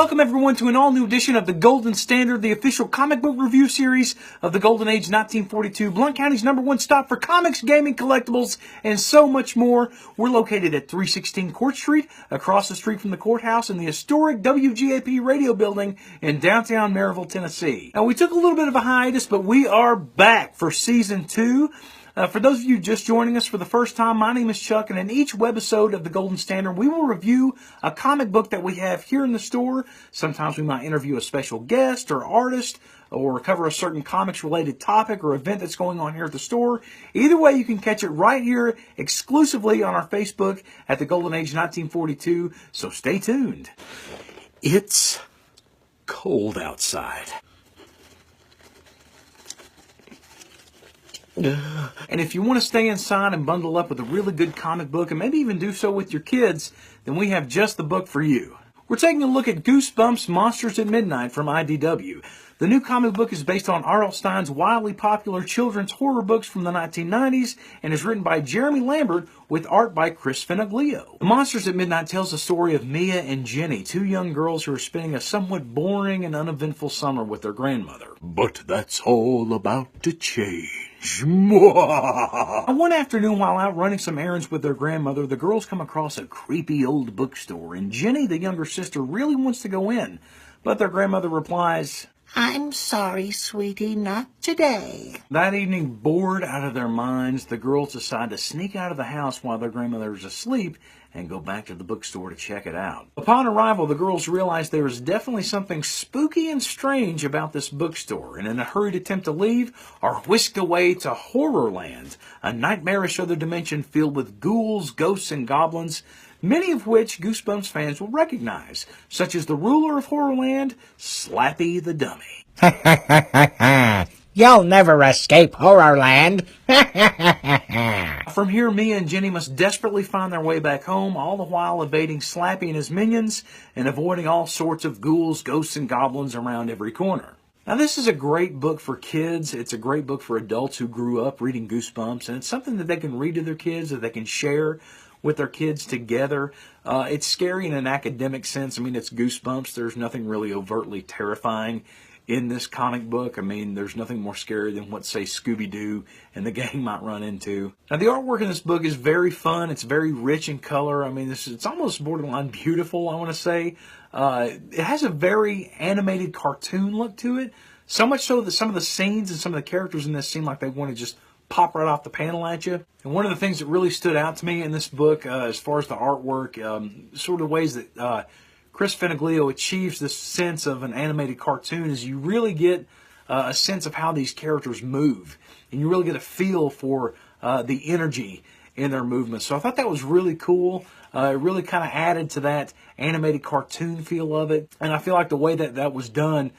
Welcome everyone to an all-new edition of the Golden Standard, the official comic book review series of the Golden Age 1942, Blount County's #1 stop for comics, gaming, collectibles, and so much more. We're located at 316 Court Street, across the street from the courthouse in the historic WGAP radio building in downtown Maryville, Tennessee. Now, we took a little bit of a hiatus, but we are back for Season 2. For those of you just joining us for the first time, my name is Chuck, and in each webisode of the Golden Standard, we will review a comic book that we have here in the store. Sometimes we might interview a special guest or artist, or cover a certain comics-related topic or event that's going on here at the store. Either way, you can catch it right here exclusively on our Facebook at the Golden Age 1942, so stay tuned. It's cold outside. And if you want to stay inside and bundle up with a really good comic book, and maybe even do so with your kids, then we have just the book for you. We're taking a look at Goosebumps Monsters at Midnight from IDW. The new comic book is based on R.L. Stine's wildly popular children's horror books from the 1990s and is written by Jeremy Lambert with art by Chris Feniglio. Monsters at Midnight tells the story of Mia and Jenny, two young girls who are spending a somewhat boring and uneventful summer with their grandmother. But that's all about to change. One afternoon, while out running some errands with their grandmother, the girls come across a creepy old bookstore, and Jenny, the younger sister, really wants to go in. But their grandmother replies, "I'm sorry, sweetie, not today." That evening, bored out of their minds, the girls decide to sneak out of the house while their grandmother is asleep and go back to the bookstore to check it out. Upon arrival, the girls realize there is definitely something spooky and strange about this bookstore, and in a hurried attempt to leave, are whisked away to Horrorland, a nightmarish other dimension filled with ghouls, ghosts, and goblins, many of which Goosebumps fans will recognize, such as the ruler of Horrorland, Slappy the Dummy. You'll never escape Horrorland. From here, Mia and Jenny must desperately find their way back home, all the while evading Slappy and his minions and avoiding all sorts of ghouls, ghosts, and goblins around every corner. Now, this is a great book for kids. It's a great book for adults who grew up reading Goosebumps, and it's something that they can read to their kids, that they can share with their kids together. It's scary in an academic sense. I mean, it's Goosebumps. There's nothing really overtly terrifying in this comic book. I mean, there's nothing more scary than what, say, Scooby-Doo and the gang might run into. Now, the artwork in this book is very fun. It's very rich in color. I mean, it's almost borderline beautiful, I want to say. It has a very animated cartoon look to it, so much so that some of the scenes and some of the characters in this seem like they want to just pop right off the panel at you. And one of the things that really stood out to me in this book, as far as the artwork, sort of ways that Chris Feniglio achieves this sense of an animated cartoon, is you really get a sense of how these characters move, and you really get a feel for the energy in their movements. So I thought that was really cool. It really kind of added to that animated cartoon feel of it, and I feel like the way that that was done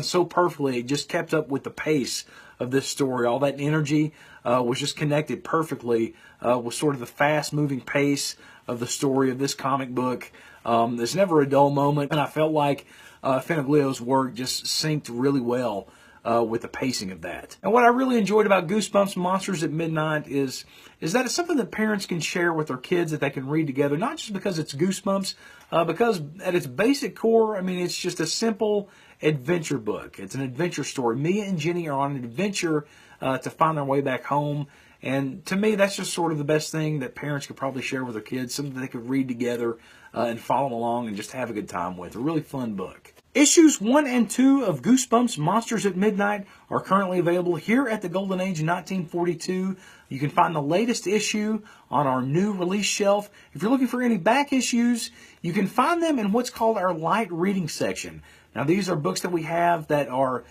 so perfectly. It just kept up with the pace of this story. All that energy was just connected perfectly with sort of the fast-moving pace of the story of this comic book. There's never a dull moment, and I felt like Feniglio's work just synced really well with the pacing of that. And what I really enjoyed about Goosebumps Monsters at Midnight is that it's something that parents can share with their kids, that they can read together, not just because it's Goosebumps, because at its basic core, I mean, it's just a simple adventure book. It's an adventure story. Mia and Jenny are on an adventure to find their way back home. And to me, that's just sort of the best thing that parents could probably share with their kids, something they could read together and follow along and just have a good time with. A really fun book. Issues 1 and 2 of Goosebumps Monsters at Midnight are currently available here at the Golden Age 1942. You can find the latest issue on our new release shelf. If you're looking for any back issues, you can find them in what's called our light reading section. Now, these are books that we have that are,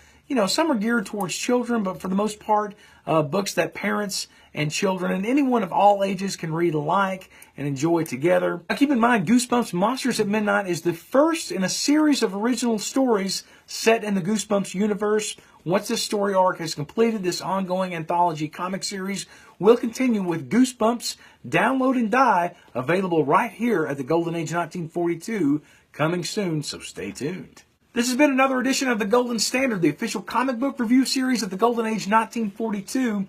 some are geared towards children, but for the most part, books that parents and children and anyone of all ages can read alike and enjoy together. Now, keep in mind, Goosebumps Monsters at Midnight is the first in a series of original stories set in the Goosebumps universe. Once this story arc has completed, this ongoing anthology comic series will continue with Goosebumps Download and Die, available right here at the Golden Age 1942, coming soon, so stay tuned. This has been another edition of the Golden Standard, the official comic book review series of the Golden Age 1942.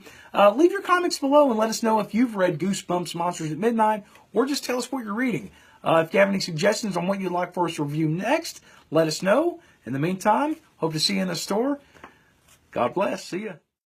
Leave your comments below and let us know if you've read Goosebumps Monsters at Midnight, or just tell us what you're reading. If you have any suggestions on what you'd like for us to review next, let us know. In the meantime, hope to see you in the store. God bless. See ya.